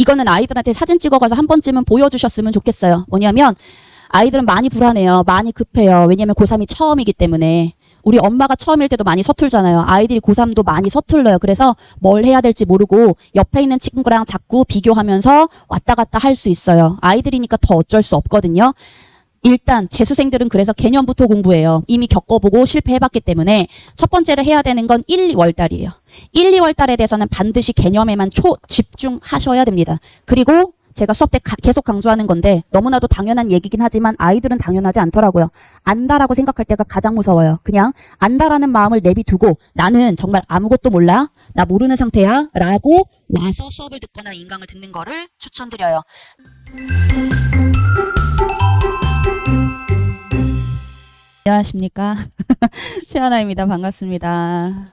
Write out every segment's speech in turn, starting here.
이거는 아이들한테 사진 찍어가서 한 번쯤은 보여주셨으면 좋겠어요. 뭐냐면 아이들은 많이 불안해요. 많이 급해요. 왜냐면 고3이 처음이기 때문에. 우리 엄마가 처음일 때도 많이 서툴잖아요. 아이들이 고3도 많이 서툴러요. 그래서 뭘 해야 될지 모르고 옆에 있는 친구랑 자꾸 비교하면서 왔다 갔다 할 수 있어요. 아이들이니까 더 어쩔 수 없거든요. 일단 재수생들은 그래서 개념부터 공부해요. 이미 겪어보고 실패해봤기 때문에 첫 번째로 해야 되는 건 1, 2월 달이에요. 1, 2월 달에 대해서는 반드시 개념에만 집중하셔야 됩니다. 그리고 제가 수업 때 계속 강조하는 건데 너무나도 당연한 얘기긴 하지만 아이들은 당연하지 않더라고요. 안다라고 생각할 때가 가장 무서워요. 그냥 안다라는 마음을 내비두고 나는 정말 아무것도 몰라. 나 모르는 상태야. 라고 와서 수업을 듣거나 인강을 듣는 거를 추천드려요. 안녕하십니까. 최하나입니다. 반갑습니다.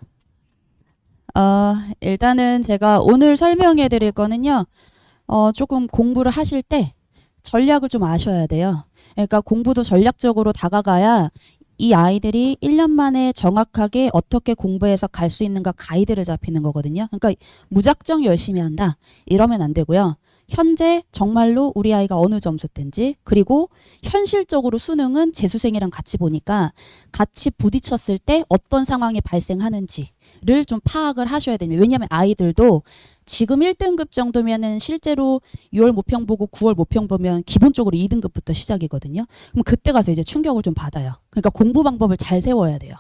일단은 제가 오늘 설명해 드릴 거는요. 조금 공부를 하실 때 전략을 좀 아셔야 돼요. 그러니까 공부도 전략적으로 다가가야 이 아이들이 1년 만에 정확하게 어떻게 공부해서 갈 수 있는가 가이드를 잡히는 거거든요. 그러니까 무작정 열심히 한다. 이러면 안 되고요. 현재 정말로 우리 아이가 어느 점수대인지 그리고 현실적으로 수능은 재수생이랑 같이 보니까 같이 부딪혔을 때 어떤 상황이 발생하는지를 좀 파악을 하셔야 됩니다. 왜냐하면 아이들도 지금 1등급 정도면은 실제로 6월 모평 보고 9월 모평 보면 기본적으로 2등급부터 시작이거든요. 그럼 그때 가서 이제 충격을 좀 받아요. 그러니까 공부 방법을 잘 세워야 돼요.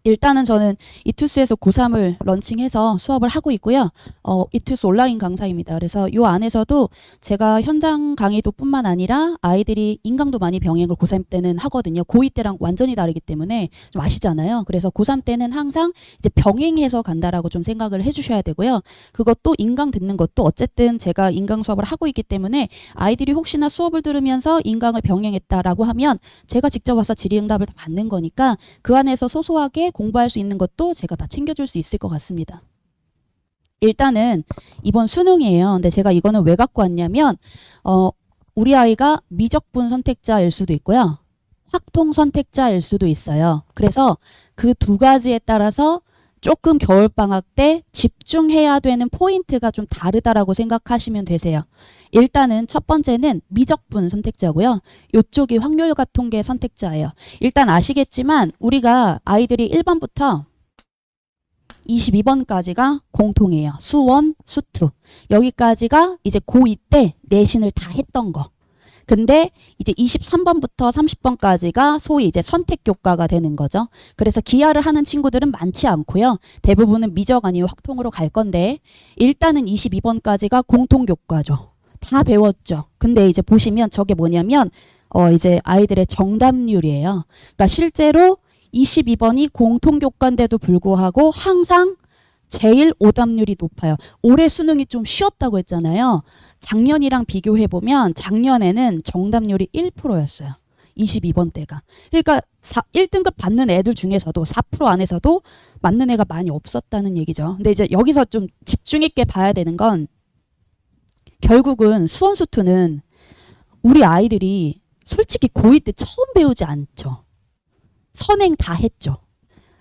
일단은 저는 이투스에서 고3을 런칭해서 수업을 하고 있고요. 이투스 온라인 강사입니다. 그래서 이 안에서도 제가 현장 강의도 뿐만 아니라 아이들이 인강도 많이 병행을 고3 때는 하거든요. 고2 때랑 완전히 다르기 때문에 좀 아시잖아요. 그래서 고3 때는 항상 이제 병행해서 간다라고 좀 생각을 해주셔야 되고요. 그것도 인강 듣는 것도 어쨌든 제가 인강 수업을 하고 있기 때문에 아이들이 혹시나 수업을 들으면서 인강을 병행했다라고 하면 제가 직접 와서 질의응답을 다 받는 거니까 그 안에서 소소하게 공부할 수 있는 것도 제가 다 챙겨줄 수 있을 것 같습니다. 일단은 이번 수능이에요. 근데 제가 이거는 왜 갖고 왔냐면 우리 아이가 미적분 선택자일 수도 있고요. 확통 선택자일 수도 있어요. 그래서 그 두 가지에 따라서 조금 겨울방학 때 집중해야 되는 포인트가 좀 다르다라고 생각하시면 되세요. 일단은 첫 번째는 미적분 선택자고요. 이쪽이 확률과 통계 선택자예요. 일단 아시겠지만 우리가 아이들이 1번부터 22번까지가 공통이에요. 수원, 수투. 여기까지가 이제 고2 때 내신을 다 했던 거. 근데 이제 23번부터 30번까지가 소위 이제 선택교과가 되는 거죠. 그래서 기하를 하는 친구들은 많지 않고요. 대부분은 미적 아니면 확통으로 갈 건데 일단은 22번까지가 공통교과죠. 다 배웠죠. 근데 이제 보시면 저게 뭐냐면 이제 아이들의 정답률이에요. 그러니까 실제로 22번이 공통교과인데도 불구하고 항상 제일 오답률이 높아요. 올해 수능이 좀 쉬웠다고 했잖아요. 작년이랑 비교해보면 작년에는 정답률이 1%였어요. 22번 때가. 그러니까 1등급 받는 애들 중에서도 4% 안에서도 맞는 애가 많이 없었다는 얘기죠. 근데 이제 여기서 좀 집중 있게 봐야 되는 건 결국은 수원수투는 우리 아이들이 솔직히 고2 때 처음 배우지 않죠. 선행 다 했죠.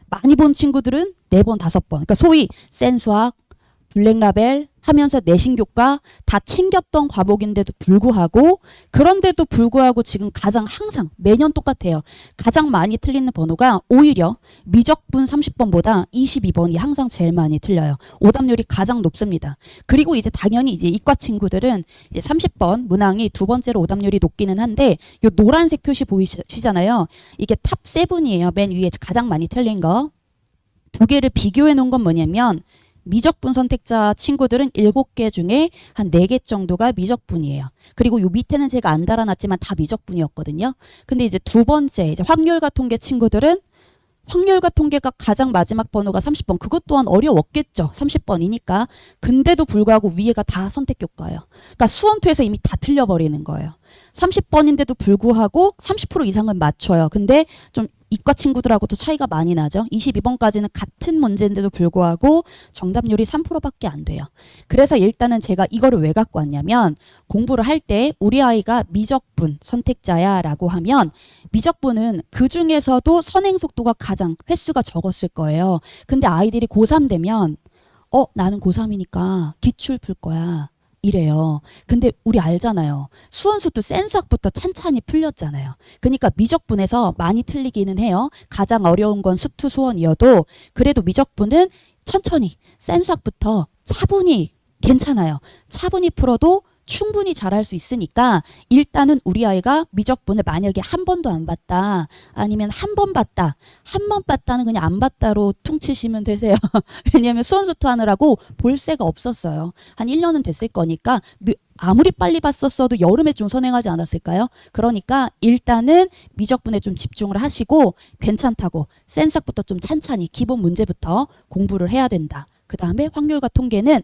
많이 본 친구들은 4번, 5번. 그러니까 소위 센수학, 블랙라벨 하면서 내신교과 다 챙겼던 과목인데도 불구하고 그런데도 불구하고 지금 가장 항상 매년 똑같아요. 가장 많이 틀리는 번호가 오히려 미적분 30번보다 22번이 항상 제일 많이 틀려요. 오답률이 가장 높습니다. 그리고 이제 당연히 이제 이과 친구들은 이제 30번 문항이 두 번째로 오답률이 높기는 한데 요 노란색 표시 보이시잖아요. 이게 탑 7이에요. 맨 위에 가장 많이 틀린 거. 두 개를 비교해 놓은 건 뭐냐면 미적분 선택자 친구들은 7개 중에 한 4개 정도가 미적분이에요. 그리고 요 밑에는 제가 안 달아놨지만 다 미적분이었거든요. 근데 이제 두 번째 이제 확률과 통계 친구들은 확률과 통계가 가장 마지막 번호가 30번. 그것 또한 어려웠겠죠. 30번이니까. 근데도 불구하고 위에가 다 선택교과예요. 그러니까 수원투에서 이미 다 틀려버리는 거예요. 30번인데도 불구하고 30% 이상은 맞춰요. 근데 좀 이과 친구들하고도 차이가 많이 나죠. 22번까지는 같은 문제인데도 불구하고 정답률이 3%밖에 안 돼요. 그래서 일단은 제가 이거를 왜 갖고 왔냐면 공부를 할 때 우리 아이가 미적분 선택자야 라고 하면 미적분은 그 중에서도 선행 속도가 가장 횟수가 적었을 거예요. 근데 아이들이 고3 되면 나는 고3이니까 기출 풀 거야. 이래요. 근데 우리 알잖아요. 수원수도 센 수학부터 찬찬히 풀렸잖아요. 그러니까 미적분에서 많이 틀리기는 해요. 가장 어려운 건 수투 수원이어도 그래도 미적분은 천천히 센 수학부터 차분히 괜찮아요. 차분히 풀어도 충분히 잘할 수 있으니까 일단은 우리 아이가 미적분을 만약에 한 번도 안 봤다 아니면 한 번 봤다 한 번 봤다는 그냥 안 봤다로 퉁치시면 되세요. 왜냐하면 수원수투 하느라고 볼 새가 없었어요. 한 1년은 됐을 거니까 아무리 빨리 봤었어도 여름에 좀 선행하지 않았을까요? 그러니까 일단은 미적분에 좀 집중을 하시고 괜찮다고 센 수학부터 좀 찬찬히 기본 문제부터 공부를 해야 된다. 그 다음에 확률과 통계는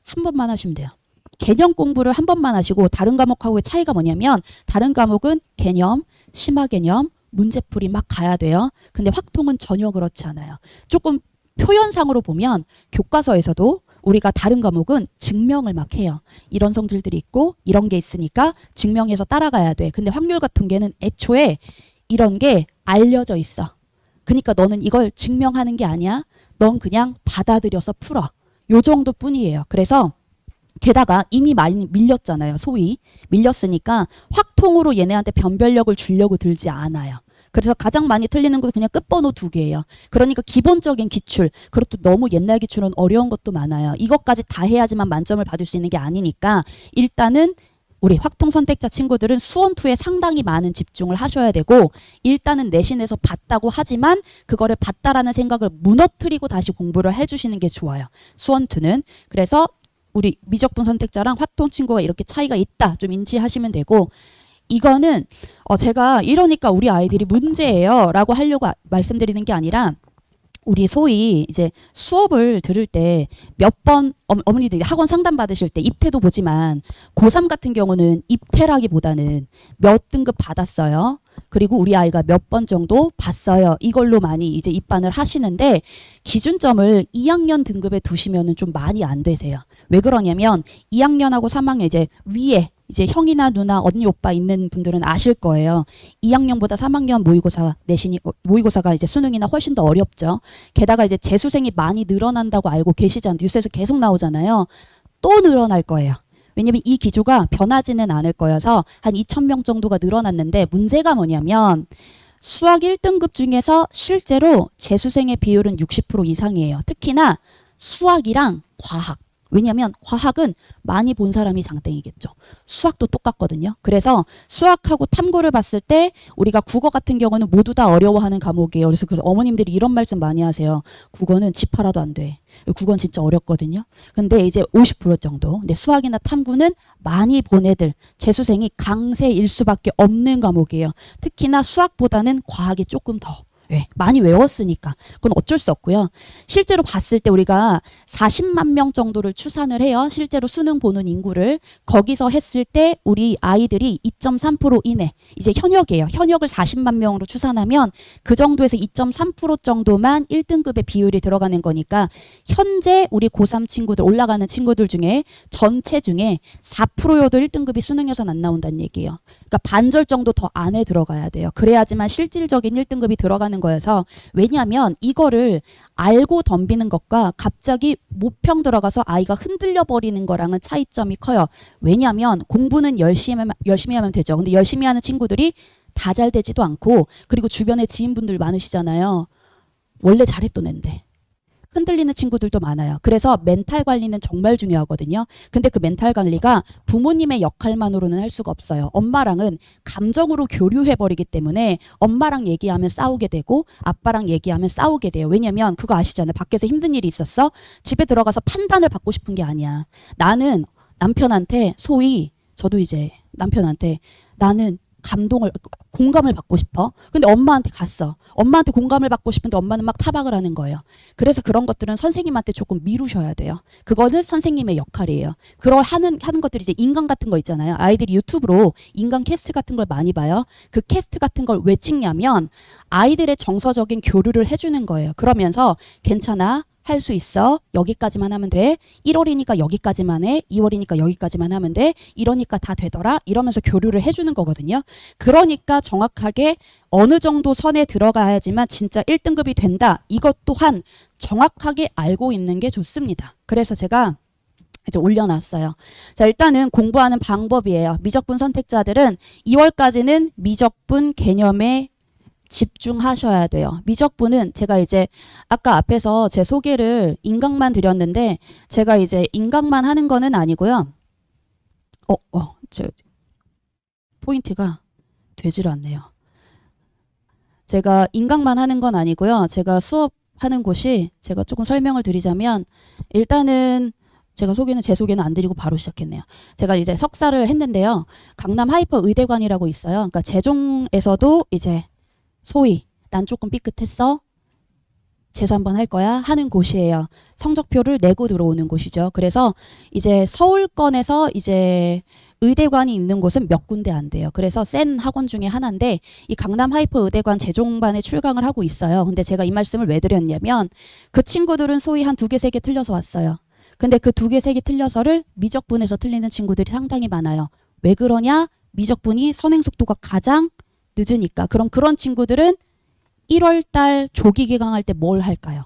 한 번만 하시면 돼요. 개념 공부를 한 번만 하시고 다른 과목하고의 차이가 뭐냐면 다른 과목은 개념, 심화 개념, 문제풀이 막 가야 돼요. 근데 확통은 전혀 그렇지 않아요. 조금 표현상으로 보면 교과서에서도 우리가 다른 과목은 증명을 막 해요. 이런 성질들이 있고 이런 게 있으니까 증명해서 따라가야 돼. 근데 확률과 통계는 애초에 이런 게 알려져 있어. 그러니까 너는 이걸 증명하는 게 아니야. 넌 그냥 받아들여서 풀어. 요 정도뿐이에요. 그래서 게다가 이미 많이 밀렸잖아요. 소위 밀렸으니까 확통으로 얘네한테 변별력을 주려고 들지 않아요. 그래서 가장 많이 틀리는 것도 그냥 끝번호 2개예요. 그러니까 기본적인 기출, 그것도 너무 옛날 기출은 어려운 것도 많아요. 이것까지 다 해야지만 만점을 받을 수 있는 게 아니니까 일단은 우리 확통 선택자 친구들은 수원2에 상당히 많은 집중을 하셔야 되고 일단은 내신에서 봤다고 하지만 그거를 봤다라는 생각을 무너뜨리고 다시 공부를 해주시는 게 좋아요. 수원2는. 그래서 우리 미적분 선택자랑 확통 친구가 이렇게 차이가 있다 좀 인지하시면 되고 이거는 제가 이러니까 우리 아이들이 문제예요 라고 하려고 말씀드리는 게 아니라 우리 소위 이제 수업을 들을 때 몇 번 어머니들이 학원 상담 받으실 때 입태도 보지만 고3 같은 경우는 입태라기보다는 몇 등급 받았어요. 그리고 우리 아이가 몇 번 정도 봤어요. 이걸로 많이 이제 입반을 하시는데 기준점을 2학년 등급에 두시면은 좀 많이 안 되세요. 왜 그러냐면 2학년하고 3학년 이제 위에 이제 형이나 누나, 언니, 오빠 있는 분들은 아실 거예요. 2학년보다 3학년 모의고사가 이제 수능이나 훨씬 더 어렵죠. 게다가 이제 재수생이 많이 늘어난다고 알고 계시잖아요. 뉴스에서 계속 나오잖아요. 또 늘어날 거예요. 왜냐면 이 기조가 변하지는 않을 거여서 한 2,000명 정도가 늘어났는데 문제가 뭐냐면 수학 1등급 중에서 실제로 재수생의 비율은 60% 이상이에요. 특히나 수학이랑 과학. 왜냐하면 과학은 많이 본 사람이 장땡이겠죠. 수학도 똑같거든요. 그래서 수학하고 탐구를 봤을 때 우리가 국어 같은 경우는 모두 다 어려워하는 과목이에요. 그래서 어머님들이 이런 말씀 많이 하세요. 국어는 집 팔아도 안 돼. 국어는 진짜 어렵거든요. 근데 이제 50% 정도. 근데 수학이나 탐구는 많이 본 애들, 재수생이 강세일 수밖에 없는 과목이에요. 특히나 수학보다는 과학이 조금 더 많이 외웠으니까 그건 어쩔 수 없고요. 실제로 봤을 때 우리가 40만 명 정도를 추산을 해요. 실제로 수능 보는 인구를. 거기서 했을 때 우리 아이들이 2.3% 이내 이제 현역이에요. 현역을 40만 명으로 추산하면 그 정도에서 2.3% 정도만 1등급의 비율이 들어가는 거니까 현재 우리 고3 친구들 올라가는 친구들 중에 전체 중에 4%여도 1등급이 수능에선 안 나온다는 얘기예요. 그러니까 반절 정도 더 안에 들어가야 돼요. 그래야지만 실질적인 1등급이 들어가는 거여서 왜냐하면 이거를 알고 덤비는 것과 갑자기 모평 들어가서 아이가 흔들려 버리는 거랑은 차이점이 커요. 왜냐하면 공부는 열심히 하면 되죠. 근데 열심히 하는 친구들이 다 잘 되지도 않고 그리고 주변에 지인분들 많으시잖아요. 원래 잘했던 앤데. 흔들리는 친구들도 많아요. 그래서 멘탈 관리는 정말 중요하거든요. 근데 그 멘탈 관리가 부모님의 역할만으로는 할 수가 없어요. 엄마랑은 감정으로 교류해버리기 때문에 엄마랑 얘기하면 싸우게 되고 아빠랑 얘기하면 싸우게 돼요. 왜냐면 그거 아시잖아요. 밖에서 힘든 일이 있었어? 집에 들어가서 판단을 받고 싶은 게 아니야. 나는 남편한테 소위 저도 이제 남편한테 나는 공감을 받고 싶어. 근데 엄마한테 갔어. 엄마한테 공감을 받고 싶은데 엄마는 막 타박을 하는 거예요. 그래서 그런 것들은 선생님한테 조금 미루셔야 돼요. 그거는 선생님의 역할이에요. 그걸 하는 것들이 이제 인강 같은 거 있잖아요. 아이들이 유튜브로 인강 캐스트 같은 걸 많이 봐요. 그 캐스트 같은 걸 왜 찍냐면 아이들의 정서적인 교류를 해주는 거예요. 그러면서 괜찮아. 할 수 있어. 여기까지만 하면 돼. 1월이니까 여기까지만 해. 2월이니까 여기까지만 하면 돼. 이러니까 다 되더라. 이러면서 교류를 해주는 거거든요. 그러니까 정확하게 어느 정도 선에 들어가야지만 진짜 1등급이 된다. 이것 또한 정확하게 알고 있는 게 좋습니다. 그래서 제가 이제 올려놨어요. 자, 일단은 공부하는 방법이에요. 미적분 선택자들은 2월까지는 미적분 개념에 집중하셔야 돼요. 미적분은 제가 이제 아까 앞에서 제 소개를 인강만 드렸는데 제가 이제 인강만 하는 거는 아니고요. 저 포인트가 되질 않네요. 제가 인강만 하는 건 아니고요. 제가 수업하는 곳이 제가 조금 설명을 드리자면 일단은 제가 제 소개는 안 드리고 바로 시작했네요. 제가 이제 석사를 했는데요. 강남 하이퍼 의대관이라고 있어요. 그러니까 재종에서도 이제 소위 난 조금 삐끗했어. 재수 한번 할 거야 하는 곳이에요. 성적표를 내고 들어오는 곳이죠. 그래서 이제 서울권에서 이제 의대관이 있는 곳은 몇 군데 안 돼요. 그래서 센 학원 중에 하나인데 이 강남 하이퍼 의대관 재종반에 출강을 하고 있어요. 근데 제가 이 말씀을 왜 드렸냐면 그 친구들은 소위 한 2개, 3개 틀려서 왔어요. 근데 그 2개, 3개 틀려서를 미적분에서 틀리는 친구들이 상당히 많아요. 왜 그러냐? 미적분이 선행 속도가 가장 늦으니까. 그럼 그런 친구들은 1월달 조기 개강할 때 뭘 할까요?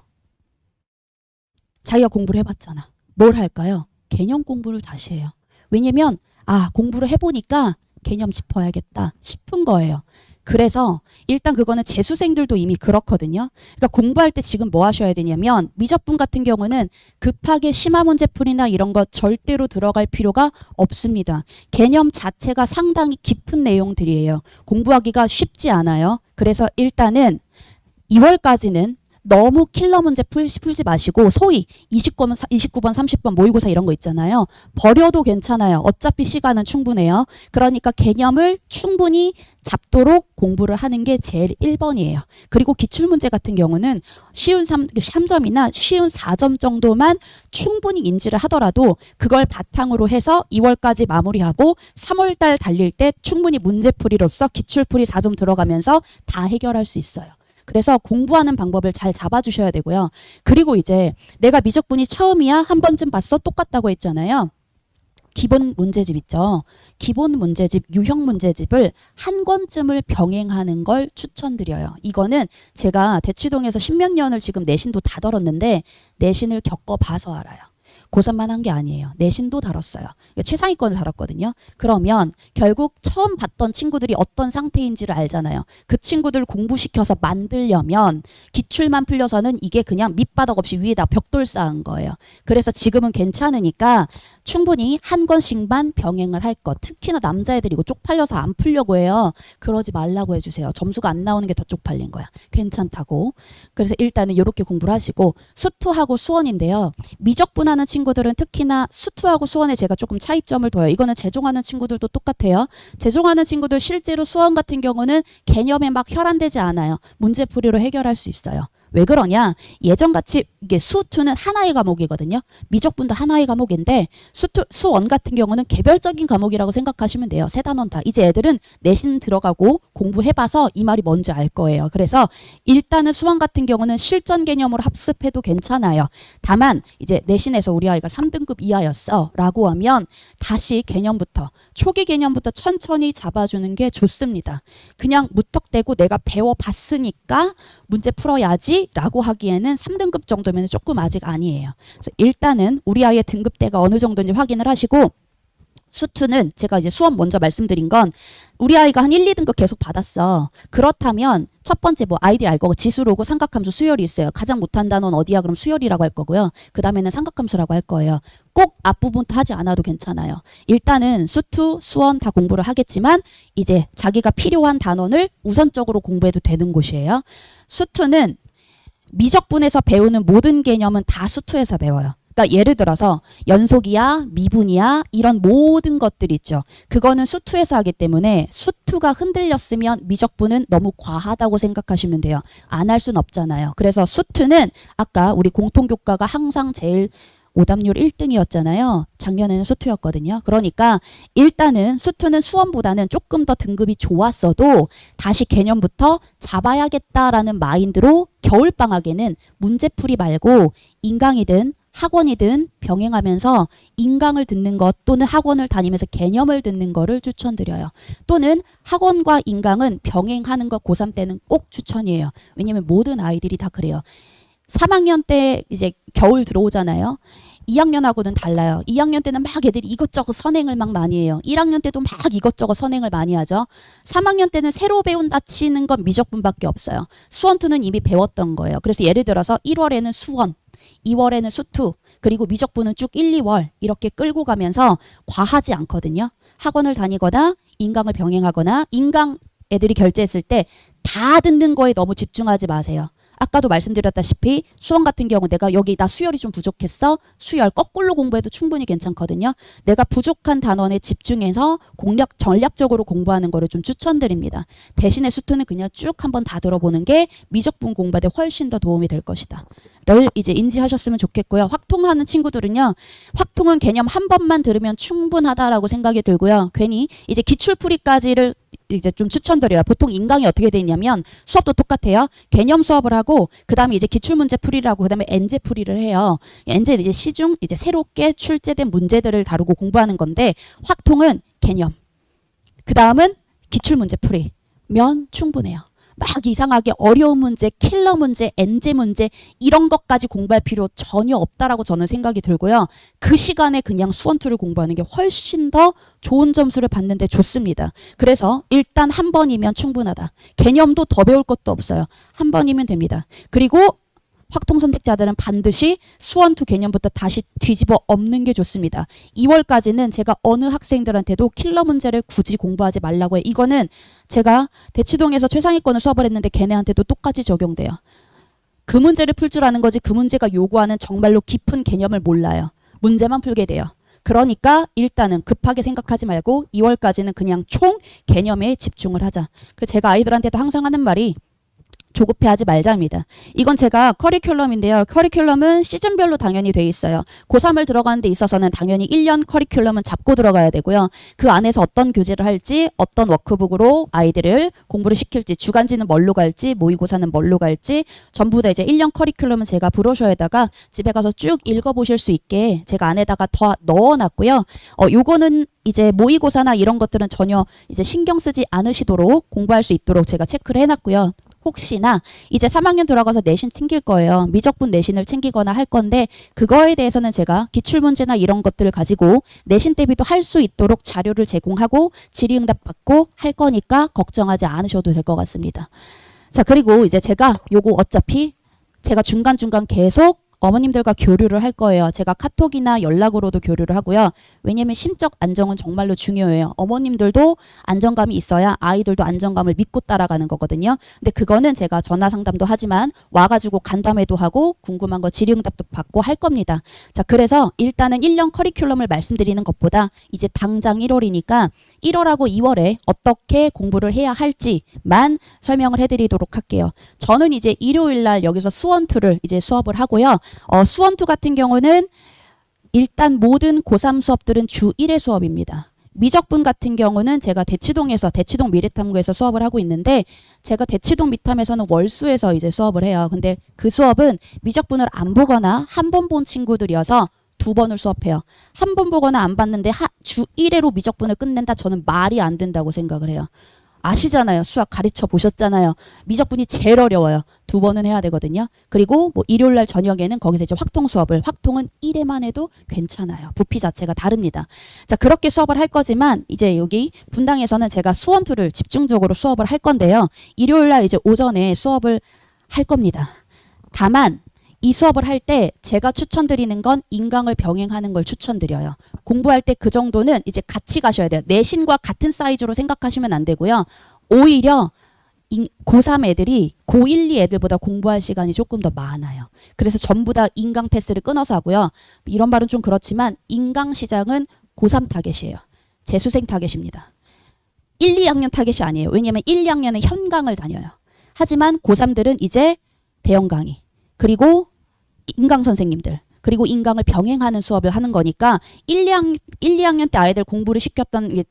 자기가 공부를 해봤잖아. 뭘 할까요? 개념 공부를 다시 해요. 왜냐면 공부를 해보니까 개념 짚어야겠다 싶은 거예요. 그래서 일단 그거는 재수생들도 이미 그렇거든요. 그러니까 공부할 때 지금 뭐 하셔야 되냐면 미적분 같은 경우는 급하게 심화 문제풀이나 이런 거 절대로 들어갈 필요가 없습니다. 개념 자체가 상당히 깊은 내용들이에요. 공부하기가 쉽지 않아요. 그래서 일단은 2월까지는 너무 킬러 문제 풀지 마시고 소위 29번, 30번 모의고사 이런 거 있잖아요. 버려도 괜찮아요. 어차피 시간은 충분해요. 그러니까 개념을 충분히 잡도록 공부를 하는 게 제일 1번이에요. 그리고 기출문제 같은 경우는 쉬운 3점이나 쉬운 4점 정도만 충분히 인지를 하더라도 그걸 바탕으로 해서 2월까지 마무리하고 3월달 달릴 때 충분히 문제풀이로서 기출풀이 4점 들어가면서 다 해결할 수 있어요. 그래서 공부하는 방법을 잘 잡아주셔야 되고요. 그리고 이제 내가 미적분이 처음이야? 한 번쯤 봤어? 똑같다고 했잖아요. 기본 문제집 있죠. 기본 문제집, 유형 문제집을 한 권쯤을 병행하는 걸 추천드려요. 이거는 제가 대치동에서 10몇 년을 지금 내신도 다 들었는데 내신을 겪어봐서 알아요. 고3만 한 게 아니에요. 내신도 다뤘어요. 최상위권을 다뤘거든요. 그러면 결국 처음 봤던 친구들이 어떤 상태인지를 알잖아요. 그 친구들 공부시켜서 만들려면 기출만 풀려서는 이게 그냥 밑바닥 없이 위에다 벽돌 쌓은 거예요. 그래서 지금은 괜찮으니까 충분히 한 권씩만 병행을 할 것. 특히나 남자애들이 이거 쪽팔려서 안 풀려고 해요. 그러지 말라고 해주세요. 점수가 안 나오는 게 더 쪽팔린 거야. 괜찮다고. 그래서 일단은 이렇게 공부를 하시고 수투하고 수원인데요. 미적분하는 친구들은 특히나 수투하고 수원에 제가 조금 차이점을 둬요. 이거는 재종하는 친구들도 똑같아요. 재종하는 친구들 실제로 수원 같은 경우는 개념에 막 혈안되지 않아요. 문제풀이로 해결할 수 있어요. 왜 그러냐? 예전같이 이게 수투는 하나의 과목이거든요. 미적분도 하나의 과목인데 수원 같은 경우는 개별적인 과목이라고 생각하시면 돼요. 세 단원 다. 이제 애들은 내신 들어가고 공부해봐서 이 말이 뭔지 알 거예요. 그래서 일단은 수원 같은 경우는 실전 개념으로 합습해도 괜찮아요. 다만 이제 내신에서 우리 아이가 3등급 이하였어 라고 하면 다시 개념부터 초기 개념부터 천천히 잡아주는 게 좋습니다. 그냥 무턱대고 내가 배워봤으니까 문제 풀어야지 라고 하기에는 3등급 정도면 조금 아직 아니에요. 그래서 일단은 우리 아이의 등급대가 어느 정도인지 확인을 하시고 수투는 제가 이제 수업 먼저 말씀드린 건 우리 아이가 한 1, 2등급 계속 받았어. 그렇다면 첫 번째 뭐 아이들이 알 거고 지수로고 삼각함수 수열이 있어요. 가장 못한 단어는 어디야? 그럼 수열이라고 할 거고요. 그 다음에는 삼각함수라고 할 거예요. 꼭 앞부분부터 하지 않아도 괜찮아요. 일단은 수투, 수원 다 공부를 하겠지만 이제 자기가 필요한 단원을 우선적으로 공부해도 되는 곳이에요. 수투는 미적분에서 배우는 모든 개념은 다 수투에서 배워요. 그러니까 예를 들어서 연속이야, 미분이야 이런 모든 것들 있죠. 그거는 수투에서 하기 때문에 수투가 흔들렸으면 미적분은 너무 과하다고 생각하시면 돼요. 안 할 순 없잖아요. 그래서 수투는 아까 우리 공통교과가 항상 제일 오답률 1등이었잖아요. 작년에는 수투였거든요. 그러니까 일단은 수투는 수원보다는 조금 더 등급이 좋았어도 다시 개념부터 잡아야겠다라는 마인드로 겨울방학에는 문제풀이 말고 인강이든 학원이든 병행하면서 인강을 듣는 것 또는 학원을 다니면서 개념을 듣는 거를 추천드려요. 또는 학원과 인강은 병행하는 거 고3 때는 꼭 추천이에요. 왜냐면 모든 아이들이 다 그래요. 3학년 때 이제 겨울 들어오잖아요. 2학년하고는 달라요. 2학년 때는 막 애들이 이것저것 선행을 막 많이 해요. 1학년 때도 막 이것저것 선행을 많이 하죠. 3학년 때는 새로 배운다 치는 건 미적분밖에 없어요. 수원2는 이미 배웠던 거예요. 그래서 예를 들어서 1월에는 수원, 2월에는 수투, 그리고 미적분은 쭉 1, 2월 이렇게 끌고 가면서 과하지 않거든요. 학원을 다니거나 인강을 병행하거나 인강 애들이 결제했을 때 다 듣는 거에 너무 집중하지 마세요. 아까도 말씀드렸다시피 수원 같은 경우 내가 여기 나 수열이 좀 부족했어. 수열 거꾸로 공부해도 충분히 괜찮거든요. 내가 부족한 단원에 집중해서 전략적으로 공부하는 거를 좀 추천드립니다. 대신에 수투는 그냥 쭉 한번 다 들어보는 게 미적분 공부에 훨씬 더 도움이 될 것이다. 를 이제 인지하셨으면 좋겠고요. 확통하는 친구들은요. 확통은 개념 한 번만 들으면 충분하다라고 생각이 들고요. 괜히 이제 기출풀이까지를 이제 좀 추천드려요. 보통 인강이 어떻게 돼 있냐면 수업도 똑같아요. 개념 수업을 하고 그다음에 이제 기출문제 풀이라고 그다음에 엔제 풀이를 해요. 엔제는 이제 시중 이제 새롭게 출제된 문제들을 다루고 공부하는 건데 확통은 개념. 그다음은 기출문제 풀이면 충분해요. 막 이상하게 어려운 문제, 킬러 문제, 엔제 문제 이런 것까지 공부할 필요 전혀 없다라고 저는 생각이 들고요. 그 시간에 그냥 수원2를 공부하는 게 훨씬 더 좋은 점수를 받는 데 좋습니다. 그래서 일단 한 번이면 충분하다. 개념도 더 배울 것도 없어요. 한 번이면 됩니다. 그리고 확통 선택자들은 반드시 수원2 개념부터 다시 뒤집어 엎는 게 좋습니다. 2월까지는 제가 어느 학생들한테도 킬러 문제를 굳이 공부하지 말라고 해요. 이거는 제가 대치동에서 최상위권을 수업을 했는데 걔네한테도 똑같이 적용돼요. 그 문제를 풀 줄 아는 거지 그 문제가 요구하는 정말로 깊은 개념을 몰라요. 문제만 풀게 돼요. 그러니까 일단은 급하게 생각하지 말고 2월까지는 그냥 총 개념에 집중을 하자. 그래서 제가 아이들한테도 항상 하는 말이 조급해하지 말자입니다. 이건 제가 커리큘럼인데요. 커리큘럼은 시즌별로 당연히 돼 있어요. 고3을 들어가는 데 있어서는 당연히 1년 커리큘럼은 잡고 들어가야 되고요. 그 안에서 어떤 교재를 할지 어떤 워크북으로 아이들을 공부를 시킬지 주간지는 뭘로 갈지 모의고사는 뭘로 갈지 전부 다 이제 1년 커리큘럼은 제가 브로셔에다가 집에 가서 쭉 읽어보실 수 있게 제가 안에다가 더 넣어놨고요. 요거는 이제 모의고사나 이런 것들은 전혀 이제 신경 쓰지 않으시도록 공부할 수 있도록 제가 체크를 해놨고요. 혹시나 이제 3학년 들어가서 내신 챙길 거예요. 미적분 내신을 챙기거나 할 건데 그거에 대해서는 제가 기출문제나 이런 것들을 가지고 내신 대비도 할 수 있도록 자료를 제공하고 질의응답 받고 할 거니까 걱정하지 않으셔도 될 것 같습니다. 자, 그리고 이제 제가 요거 어차피 제가 중간중간 계속 어머님들과 교류를 할 거예요. 제가 카톡이나 연락으로도 교류를 하고요. 왜냐면 심적 안정은 정말로 중요해요. 어머님들도 안정감이 있어야 아이들도 안정감을 믿고 따라가는 거거든요. 근데 그거는 제가 전화 상담도 하지만 와가지고 간담회도 하고 궁금한 거 질의응답도 받고 할 겁니다. 자, 그래서 일단은 1년 커리큘럼을 말씀드리는 것보다 이제 당장 1월이니까 1월하고 2월에 어떻게 공부를 해야 할지만 설명을 해드리도록 할게요. 저는 이제 일요일 날 여기서 수원2를 이제 수업을 하고요. 수원2 같은 경우는 일단 모든 고3 수업들은 주 1회 수업입니다. 미적분 같은 경우는 제가 대치동 미래탐구에서 수업을 하고 있는데 제가 대치동 미탐에서는 월수에서 이제 수업을 해요. 근데 그 수업은 미적분을 안 보거나 한 번 본 친구들이어서 2번을 수업해요. 한 번 보거나 안 봤는데 주 1회로 미적분을 끝낸다? 저는 말이 안 된다고 생각을 해요. 아시잖아요. 수학 가르쳐 보셨잖아요. 미적분이 제일 어려워요. 2번은 해야 되거든요. 그리고 뭐 일요일날 저녁에는 거기서 이제 확통 수업을 확통은 1회만 해도 괜찮아요. 부피 자체가 다릅니다. 자, 그렇게 수업을 할 거지만 이제 여기 분당에서는 제가 수원2를 집중적으로 수업을 할 건데요. 일요일날 이제 오전에 수업을 할 겁니다. 다만 이 수업을 할 때 제가 추천드리는 건 인강을 병행하는 걸 추천드려요. 공부할 때 그 정도는 이제 같이 가셔야 돼요. 내신과 같은 사이즈로 생각하시면 안 되고요. 오히려 고3 애들이 고1, 2 애들보다 공부할 시간이 조금 더 많아요. 그래서 전부 다 인강 패스를 끊어서 하고요. 이런 말은 좀 그렇지만 인강 시장은 고3 타겟이에요. 재수생 타겟입니다. 1, 2학년 타겟이 아니에요. 왜냐하면 1, 2학년은 현강을 다녀요. 하지만 고3들은 이제 대형 강의 그리고 인강 선생님들 그리고 인강을 병행하는 수업을 하는 거니까 1, 2학년 때 아이들 공부를 시켰던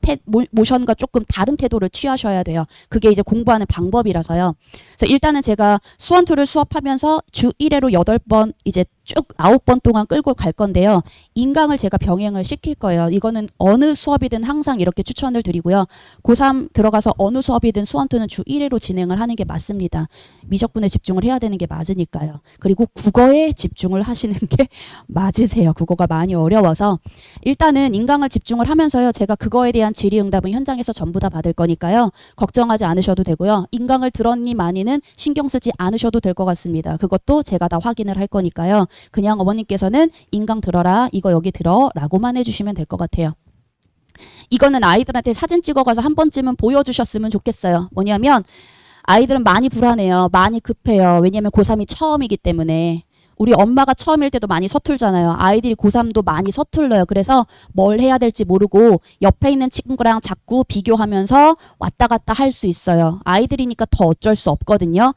모션과 조금 다른 태도를 취하셔야 돼요. 그게 이제 공부하는 방법이라서요. 그래서 일단은 제가 수원2를 수업하면서 주 1회로 8번 이제 쭉 9번 동안 끌고 갈 건데요. 인강을 제가 병행을 시킬 거예요. 이거는 어느 수업이든 항상 이렇게 추천을 드리고요. 고3 들어가서 어느 수업이든 수원2는 주 1회로 진행을 하는 게 맞습니다. 미적분에 집중을 해야 되는 게 맞으니까요. 그리고 국어에 집중을 하시는 게 맞으세요. 국어가 많이 어려워서. 일단은 인강을 집중을 하면서요. 제가 그거에 대한 질의응답은 현장에서 전부 다 받을 거니까요. 걱정하지 않으셔도 되고요. 인강을 들었니 많이는 신경 쓰지 않으셔도 될 것 같습니다. 그것도 제가 다 확인을 할 거니까요. 그냥 어머님께서는 인강 들어라, 이거 여기 들어 라고만 해주시면 될 것 같아요. 이거는 아이들한테 사진 찍어가서 한 번쯤은 보여주셨으면 좋겠어요. 뭐냐면 아이들은 많이 불안해요. 많이 급해요. 왜냐하면 고3이 처음이기 때문에. 우리 엄마가 처음일 때도 많이 서툴잖아요. 아이들이 고3도 많이 서툴러요. 그래서 뭘 해야 될지 모르고 옆에 있는 친구랑 자꾸 비교하면서 왔다 갔다 할 수 있어요. 아이들이니까 더 어쩔 수 없거든요.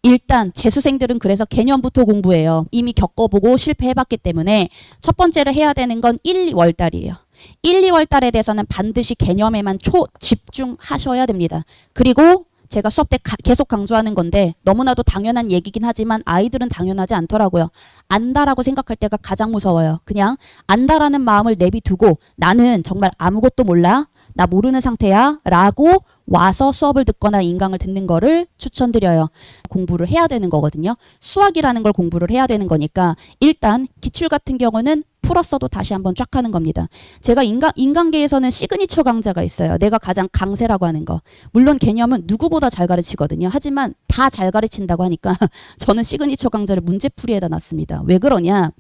일단 재수생들은 그래서 개념부터 공부해요. 이미 겪어보고 실패해봤기 때문에 첫 번째로 해야 되는 건 1, 2월 달이에요. 1, 2월 달에 대해서는 반드시 개념에만 집중하셔야 됩니다. 그리고 제가 수업 때 계속 강조하는 건데 너무나도 당연한 얘기긴 하지만 아이들은 당연하지 않더라고요. 안다라고 생각할 때가 가장 무서워요. 그냥 안다라는 마음을 내비두고 나는 정말 아무것도 몰라. 나 모르는 상태야 라고 와서 수업을 듣거나 인강을 듣는 거를 추천드려요. 공부를 해야 되는 거거든요. 수학이라는 걸 공부를 해야 되는 거니까 일단 기출 같은 경우는 풀었어도 다시 한번 쫙 하는 겁니다. 제가 인간계에서는 시그니처 강좌가 있어요. 내가 가장 강세라고 하는 거. 물론 개념은 누구보다 잘 가르치거든요. 하지만 다 잘 가르친다고 하니까 저는 시그니처 강좌를 문제풀이에다 놨습니다. 왜 그러냐?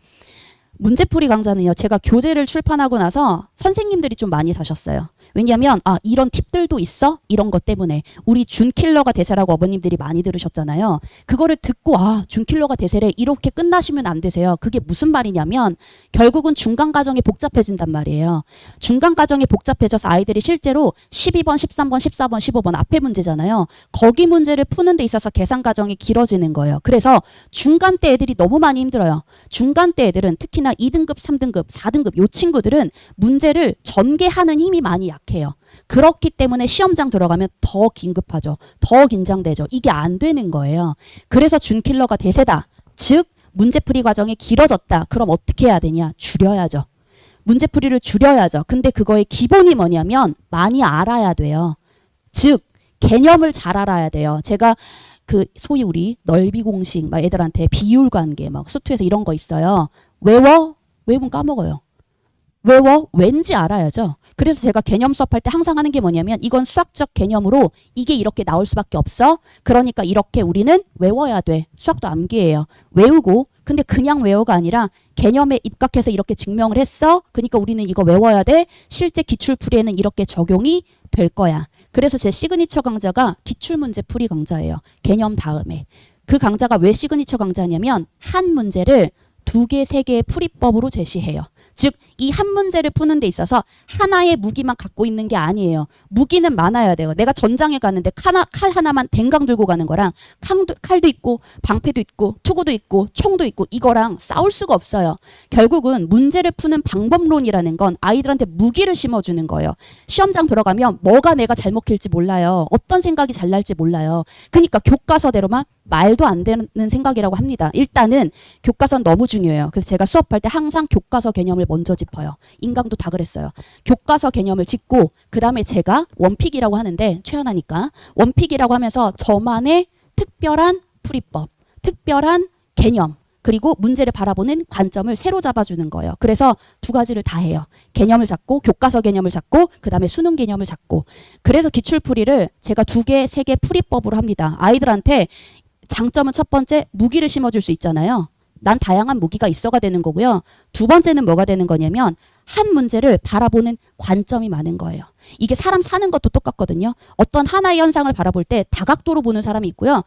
문제풀이 강좌는요. 제가 교재를 출판하고 나서 선생님들이 좀 많이 사셨어요. 왜냐하면 이런 팁들도 있어? 이런 것 때문에. 우리 준킬러가 대세라고 어머님들이 많이 들으셨잖아요. 그거를 듣고 준킬러가 대세래 이렇게 끝나시면 안 되세요. 그게 무슨 말이냐면 결국은 중간 과정이 복잡해진단 말이에요. 중간 과정이 복잡해져서 아이들이 실제로 12번, 13번, 14번, 15번 앞에 문제잖아요. 거기 문제를 푸는 데 있어서 계산 과정이 길어지는 거예요. 그래서 중간 때 애들이 너무 많이 힘들어요. 중간 때 애들은 특히나 2등급, 3등급, 4등급 요 친구들은 문제를 전개하는 힘이 많이 약해요. 그렇기 때문에 시험장 들어가면 더 긴급하죠. 더 긴장되죠. 이게 안 되는 거예요. 그래서 준킬러가 대세다. 즉 문제풀이 과정이 길어졌다. 그럼 어떻게 해야 되냐? 줄여야죠. 문제풀이를 줄여야죠. 근데 그거의 기본이 뭐냐면 많이 알아야 돼요. 즉 개념을 잘 알아야 돼요. 제가 소위 우리 넓이 공식 막 애들한테 비율 관계 막 수투에서 이런 거 있어요. 외우면 까먹어요. 왠지 알아야죠. 그래서 제가 개념 수업할 때 항상 하는 게 뭐냐면 이건 수학적 개념으로 이게 이렇게 나올 수밖에 없어. 그러니까 이렇게 우리는 외워야 돼. 수학도 암기예요. 외우고 근데 그냥 외워가 아니라 개념에 입각해서 이렇게 증명을 했어. 그러니까 우리는 이거 외워야 돼. 실제 기출풀이에는 이렇게 적용이 될 거야. 그래서 제 시그니처 강좌가 기출문제 풀이 강좌예요. 개념 다음에. 그 강좌가 왜 시그니처 강좌냐면 한 문제를 2개, 3개의 풀이법으로 제시해요. 즉 이 한 문제를 푸는 데 있어서 하나의 무기만 갖고 있는 게 아니에요. 무기는 많아야 돼요. 내가 전장에 갔는데 칼 하나만 댕강 들고 가는 거랑 칼도 있고 방패도 있고 투구도 있고 총도 있고 이거랑 싸울 수가 없어요. 결국은 문제를 푸는 방법론이라는 건 아이들한테 무기를 심어주는 거예요. 시험장 들어가면 뭐가 내가 잘 먹힐지 몰라요. 어떤 생각이 잘 날지 몰라요. 그러니까 교과서대로만 말도 안 되는 생각이라고 합니다. 일단은 교과서는 너무 중요해요. 그래서 제가 수업할 때 항상 교과서 개념을 먼저 짚어요. 인강도 다 그랬어요. 교과서 개념을 짚고 그 다음에 제가 원픽이라고 하는데 최연아니까 원픽이라고 하면서 저만의 특별한 풀이법, 특별한 개념 그리고 문제를 바라보는 관점을 새로 잡아주는 거예요. 그래서 2가지를 다 해요. 개념을 잡고 교과서 개념을 잡고 그 다음에 수능 개념을 잡고 그래서 기출풀이를 제가 2개, 3개 풀이법으로 합니다. 아이들한테 장점은 첫 번째 무기를 심어줄 수 있잖아요. 난 다양한 무기가 있어가 되는 거고요. 2번째는 뭐가 되는 거냐면 한 문제를 바라보는 관점이 많은 거예요. 이게 사람 사는 것도 똑같거든요. 어떤 하나의 현상을 바라볼 때 다각도로 보는 사람이 있고요.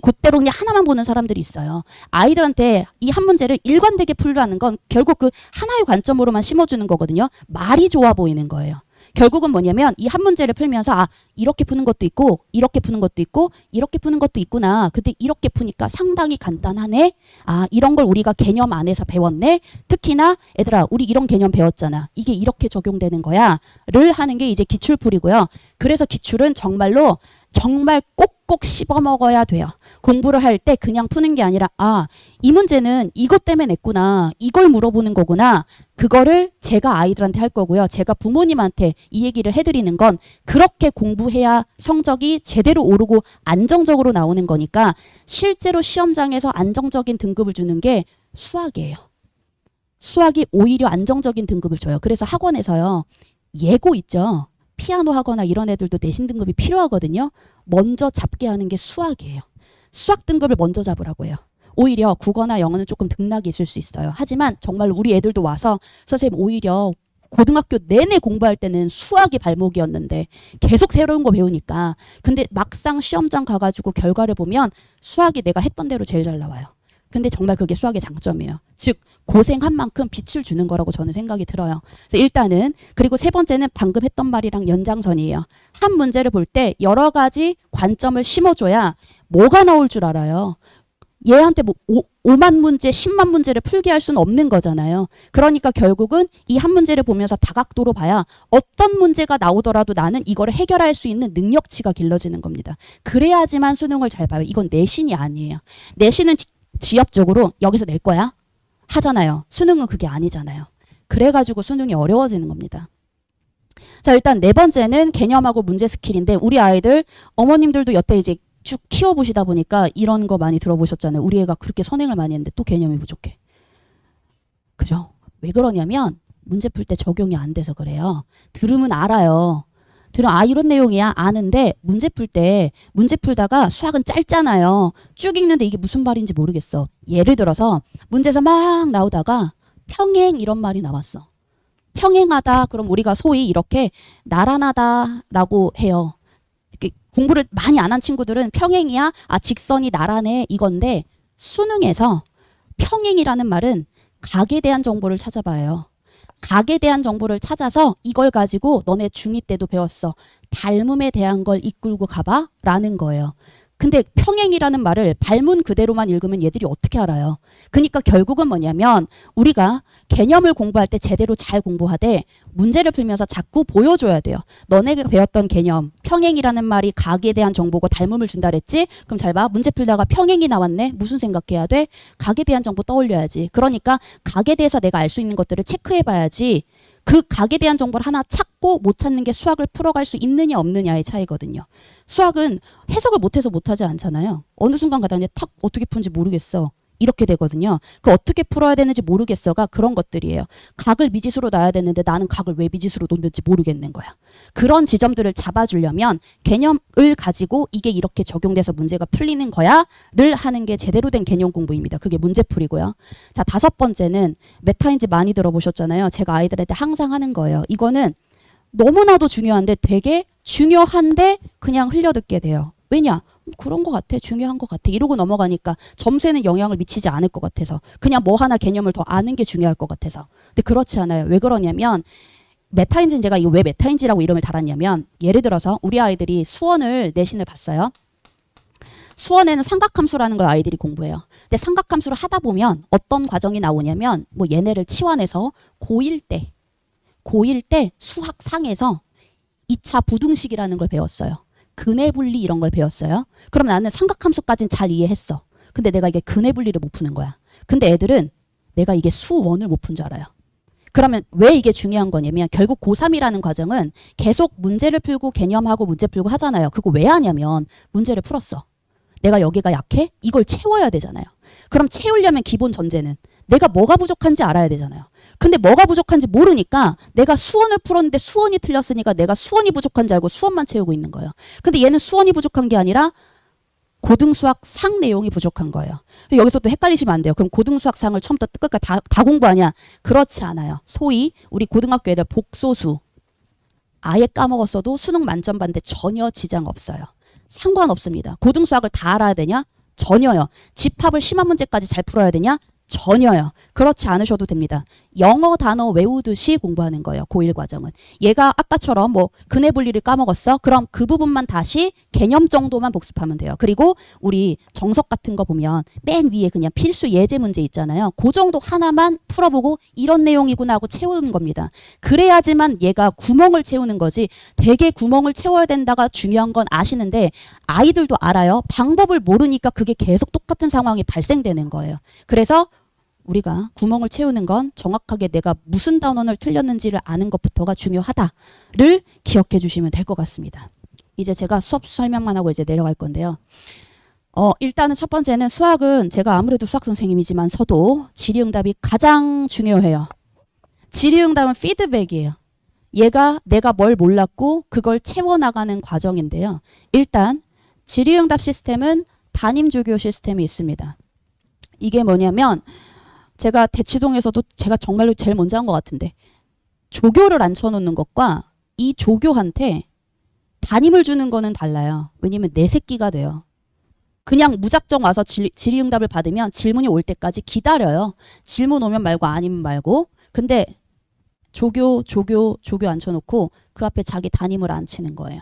곧대로 그냥 하나만 보는 사람들이 있어요. 아이들한테 이 한 문제를 일관되게 풀라는 건 결국 그 하나의 관점으로만 심어주는 거거든요. 말이 좋아 보이는 거예요. 결국은 뭐냐면 이 한 문제를 풀면서 이렇게 푸는 것도 있고 이렇게 푸는 것도 있고 이렇게 푸는 것도 있구나. 근데 이렇게 푸니까 상당히 간단하네. 이런 걸 우리가 개념 안에서 배웠네. 특히나 애들아 우리 이런 개념 배웠잖아. 이게 이렇게 적용되는 거야. 를 하는 게 이제 기출풀이고요. 그래서 기출은 정말로 정말 꼭꼭 씹어 먹어야 돼요. 공부를 할 때 그냥 푸는 게 아니라 이 문제는 이것 때문에 냈구나. 이걸 물어보는 거구나. 그거를 제가 아이들한테 할 거고요. 제가 부모님한테 이 얘기를 해드리는 건 그렇게 공부해야 성적이 제대로 오르고 안정적으로 나오는 거니까 실제로 시험장에서 안정적인 등급을 주는 게 수학이에요. 수학이 오히려 안정적인 등급을 줘요. 그래서 학원에서요. 예고 있죠. 피아노 하거나 이런 애들도 내신 등급이 필요하거든요. 먼저 잡게 하는 게 수학이에요. 수학 등급을 먼저 잡으라고 해요. 오히려 국어나 영어는 조금 등락이 있을 수 있어요. 하지만 정말 우리 애들도 와서 선생님 오히려 고등학교 내내 공부할 때는 수학이 발목이었는데 계속 새로운 거 배우니까 근데 막상 시험장 가가지고 결과를 보면 수학이 내가 했던 대로 제일 잘 나와요. 근데 정말 그게 수학의 장점이에요. 즉 고생한 만큼 빛을 주는 거라고 저는 생각이 들어요. 그래서 일단은 그리고 세 번째는 방금 했던 말이랑 연장선이에요. 한 문제를 볼 때 여러 가지 관점을 심어줘야 뭐가 나올 줄 알아요. 얘한테 뭐 5만 문제, 10만 문제를 풀게 할 수는 없는 거잖아요. 그러니까 결국은 이 한 문제를 보면서 다각도로 봐야 어떤 문제가 나오더라도 나는 이거를 해결할 수 있는 능력치가 길러지는 겁니다. 그래야지만 수능을 잘 봐요. 이건 내신이 아니에요. 내신은 지엽적으로 여기서 낼 거야 하잖아요. 수능은 그게 아니잖아요. 그래가지고 수능이 어려워지는 겁니다. 자, 일단 네 번째는 개념하고 문제 스킬인데 우리 아이들 어머님들도 여태 이제 쭉 키워보시다 보니까 이런 거 많이 들어보셨잖아요. 우리 애가 그렇게 선행을 많이 했는데 또 개념이 부족해. 그죠? 왜 그러냐면 문제 풀 때 적용이 안 돼서 그래요. 들으면 알아요. 이런 내용이야 아는데 문제 풀다가 수학은 짧잖아요. 쭉 읽는데 이게 무슨 말인지 모르겠어. 예를 들어서 문제에서 막 나오다가 평행 이런 말이 나왔어. 평행하다 그럼 우리가 소위 이렇게 나란하다라고 해요. 이렇게 공부를 많이 안 한 친구들은 평행이야 직선이 나란해 이건데 수능에서 평행이라는 말은 각에 대한 정보를 찾아봐요. 각에 대한 정보를 찾아서 이걸 가지고 너네 중2 때도 배웠어. 닮음에 대한 걸 이끌고 가봐 라는 거예요. 근데 평행이라는 말을 발문 그대로만 읽으면 얘들이 어떻게 알아요? 그러니까 결국은 뭐냐면 우리가 개념을 공부할 때 제대로 잘 공부하되 문제를 풀면서 자꾸 보여줘야 돼요. 너네가 배웠던 개념, 평행이라는 말이 각에 대한 정보고 닮음을 준다 그랬지? 그럼 잘 봐. 문제 풀다가 평행이 나왔네. 무슨 생각해야 돼? 각에 대한 정보 떠올려야지. 그러니까 각에 대해서 내가 알 수 있는 것들을 체크해봐야지. 그 각에 대한 정보를 하나 찾고 못 찾는 게 수학을 풀어갈 수 있느냐 없느냐의 차이거든요. 수학은 해석을 못해서 못하지 않잖아요. 어느 순간 가다가 탁 어떻게 푸는지 모르겠어. 이렇게 되거든요. 그 어떻게 풀어야 되는지 모르겠어가 그런 것들이에요. 각을 미지수로 놔야 되는데 나는 각을 왜 미지수로 놓는지 모르겠는 거야. 그런 지점들을 잡아주려면 개념을 가지고 이게 이렇게 적용돼서 문제가 풀리는 거야를 하는 게 제대로 된 개념 공부입니다. 그게 문제풀이고요. 자, 다섯 번째는 메타인지 많이 들어보셨잖아요. 제가 아이들한테 항상 하는 거예요. 이거는 너무나도 중요한데 되게 중요한데 그냥 흘려듣게 돼요. 왜냐? 그런 것 같아. 중요한 것 같아. 이러고 넘어가니까 점수에는 영향을 미치지 않을 것 같아서 그냥 뭐 하나 개념을 더 아는 게 중요할 것 같아서. 근데 그렇지 않아요. 왜 그러냐면 메타인지는 제가 이거 왜 메타인지라고 이름을 달았냐면 예를 들어서 우리 아이들이 내신을 봤어요. 수원에는 삼각함수라는 걸 아이들이 공부해요. 근데 삼각함수를 하다 보면 어떤 과정이 나오냐면 뭐 얘네를 치환해서 고1 때 수학상에서 2차 부등식이라는 걸 배웠어요. 근해 분리 이런 걸 배웠어요. 그럼 나는 삼각함수까지는 잘 이해했어. 근데 내가 이게 근해 분리를 못 푸는 거야. 근데 애들은 내가 이게 수원을 못 푼 줄 알아요. 그러면 왜 이게 중요한 거냐면 결국 고3이라는 과정은 계속 문제를 풀고 개념하고 문제 풀고 하잖아요. 그거 왜 하냐면 문제를 풀었어. 내가 여기가 약해? 이걸 채워야 되잖아요. 그럼 채우려면 기본 전제는 내가 뭐가 부족한지 알아야 되잖아요. 근데 뭐가 부족한지 모르니까 내가 수원을 풀었는데 수원이 틀렸으니까 내가 수원이 부족한지 알고 수원만 채우고 있는 거예요. 근데 얘는 수원이 부족한 게 아니라 고등수학 상 내용이 부족한 거예요. 여기서 또 헷갈리시면 안 돼요. 그럼 고등수학 상을 처음부터 끝까지 다 공부하냐? 그렇지 않아요. 소위 우리 고등학교 애들 복소수 아예 까먹었어도 수능 만점 받는데 전혀 지장 없어요. 상관없습니다. 고등수학을 다 알아야 되냐? 전혀요. 집합을 심한 문제까지 잘 풀어야 되냐? 전혀요. 그렇지 않으셔도 됩니다. 영어 단어 외우듯이 공부하는 거예요. 고1 과정은. 얘가 아까처럼 뭐 근해 분리를 까먹었어? 그럼 그 부분만 다시 개념 정도만 복습하면 돼요. 그리고 우리 정석 같은 거 보면 맨 위에 그냥 필수 예제 문제 있잖아요. 그 정도 하나만 풀어보고 이런 내용이구나 하고 채우는 겁니다. 그래야지만 얘가 구멍을 채우는 거지 되게 구멍을 채워야 된다가 중요한 건 아시는데 아이들도 알아요. 방법을 모르니까 그게 계속 똑같은 상황이 발생되는 거예요. 그래서 우리가 구멍을 채우는 건 정확하게 내가 무슨 단원을 틀렸는지를 아는 것부터가 중요하다를 기억해 주시면 될 것 같습니다. 이제 제가 수업 설명만 하고 이제 내려갈 건데요. 일단은 첫 번째는 수학은 제가 아무래도 수학 선생님이지만서도 질의응답이 가장 중요해요. 질의응답은 피드백이에요. 얘가 내가 뭘 몰랐고 그걸 채워나가는 과정인데요. 일단 질의응답 시스템은 담임조교 시스템이 있습니다. 이게 뭐냐면 제가 대치동에서도 제가 정말로 제일 먼저 한 것 같은데 조교를 앉혀놓는 것과 이 조교한테 담임을 주는 거는 달라요. 왜냐면 내 새끼가 돼요. 그냥 무작정 와서 질의응답을 받으면 질문이 올 때까지 기다려요. 질문 오면 말고 아니면 말고. 근데 조교 앉혀놓고 그 앞에 자기 담임을 앉히는 거예요.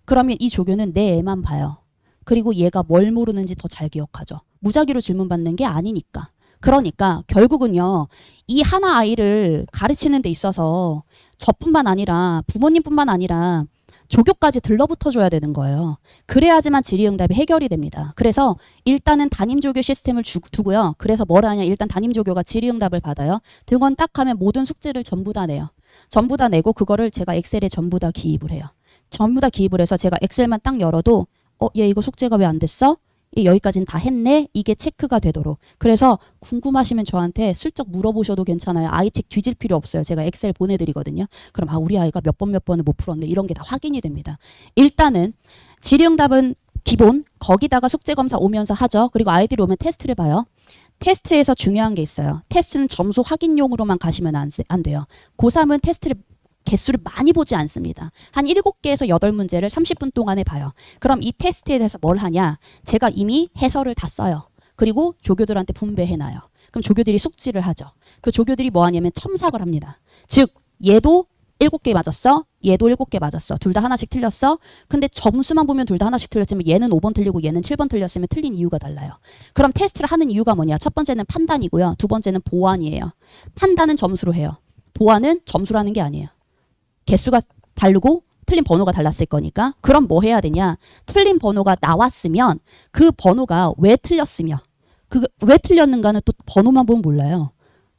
그러면 이 조교는 내 애만 봐요. 그리고 얘가 뭘 모르는지 더 잘 기억하죠. 무작위로 질문 받는 게 아니니까. 그러니까 결국은요. 이 하나 아이를 가르치는 데 있어서 저뿐만 아니라 부모님뿐만 아니라 조교까지 들러붙어 줘야 되는 거예요. 그래야지만 질의응답이 해결이 됩니다. 그래서 일단은 담임조교 시스템을 두고요. 그래서 뭘 하냐. 일단 담임조교가 질의응답을 받아요. 등원 딱 하면 모든 숙제를 전부 다 내요. 전부 다 내고 그거를 제가 엑셀에 전부 다 기입을 해요. 전부 다 기입을 해서 제가 엑셀만 딱 열어도 얘 이거 숙제가 왜 안 됐어? 여기까지는 다 했네. 이게 체크가 되도록. 그래서 궁금하시면 저한테 슬쩍 물어보셔도 괜찮아요. 아이 책 뒤질 필요 없어요. 제가 엑셀 보내드리거든요. 그럼 우리 아이가 몇 번을 못 풀었네. 이런 게 다 확인이 됩니다. 일단은 질의응답은 기본. 거기다가 숙제검사 오면서 하죠. 그리고 아이들이 오면 테스트를 봐요. 테스트에서 중요한 게 있어요. 테스트는 점수 확인용으로만 가시면 안 돼요. 고3은 테스트를 개수를 많이 보지 않습니다. 한 7개에서 8문제를 30분 동안에 봐요. 그럼 이 테스트에 대해서 뭘 하냐? 제가 이미 해설을 다 써요. 그리고 조교들한테 분배해놔요. 그럼 조교들이 숙지를 하죠. 그 조교들이 뭐 하냐면 첨삭을 합니다. 즉 얘도 7개 맞았어. 얘도 7개 맞았어. 둘 다 하나씩 틀렸어. 근데 점수만 보면 둘 다 하나씩 틀렸지만 얘는 5번 틀리고 얘는 7번 틀렸으면 틀린 이유가 달라요. 그럼 테스트를 하는 이유가 뭐냐? 첫 번째는 판단이고요. 두 번째는 보완이에요. 판단은 점수로 해요. 보완은 점수라는 게 아니에요. 개수가 다르고 틀린 번호가 달랐을 거니까. 그럼 뭐 해야 되냐? 틀린 번호가 나왔으면 그 번호가 왜 틀렸으며 왜 틀렸는가는 또 번호만 보면 몰라요.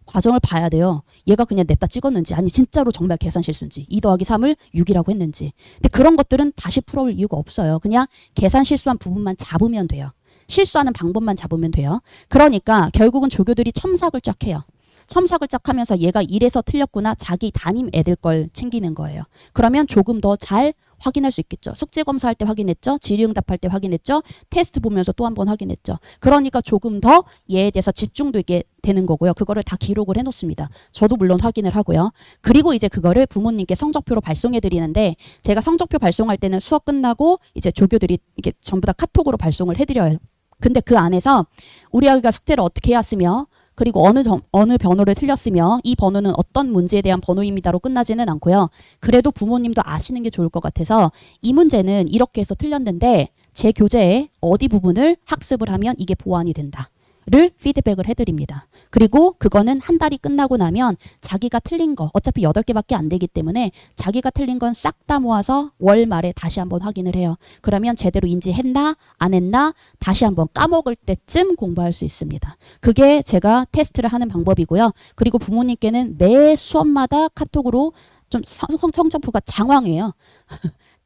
과정을 봐야 돼요. 얘가 그냥 냅다 찍었는지 아니 진짜로 정말 계산 실수인지 2 더하기 3을 6이라고 했는지. 근데 그런 것들은 다시 풀어올 이유가 없어요. 그냥 계산 실수한 부분만 잡으면 돼요. 실수하는 방법만 잡으면 돼요. 그러니까 결국은 조교들이 첨삭을 쫙 해요. 첨삭을 쫙 하면서 얘가 이래서 틀렸구나 자기 담임 애들 걸 챙기는 거예요. 그러면 조금 더 잘 확인할 수 있겠죠. 숙제 검사할 때 확인했죠. 질의응답할 때 확인했죠. 테스트 보면서 또 한 번 확인했죠. 그러니까 조금 더 얘에 대해서 집중도 있게 되는 거고요. 그거를 다 기록을 해놓습니다. 저도 물론 확인을 하고요. 그리고 이제 그거를 부모님께 성적표로 발송해 드리는데 제가 성적표 발송할 때는 수업 끝나고 이제 조교들이 이게 전부 다 카톡으로 발송을 해드려요. 근데 그 안에서 우리 아이가 숙제를 어떻게 해왔으며 그리고 어느 번호를 틀렸으며 이 번호는 어떤 문제에 대한 번호입니다로 끝나지는 않고요. 그래도 부모님도 아시는 게 좋을 것 같아서 이 문제는 이렇게 해서 틀렸는데 제 교재에 어디 부분을 학습을 하면 이게 보완이 된다. 를 피드백을 해드립니다. 그리고 그거는 한 달이 끝나고 나면 자기가 틀린 거 어차피 8개밖에 안 되기 때문에 자기가 틀린 건 싹 다 모아서 월 말에 다시 한번 확인을 해요. 그러면 제대로 인지했나 안 했나 다시 한번 까먹을 때쯤 공부할 수 있습니다. 그게 제가 테스트를 하는 방법이고요. 그리고 부모님께는 매 수업마다 카톡으로 좀 성적표가 장황해요.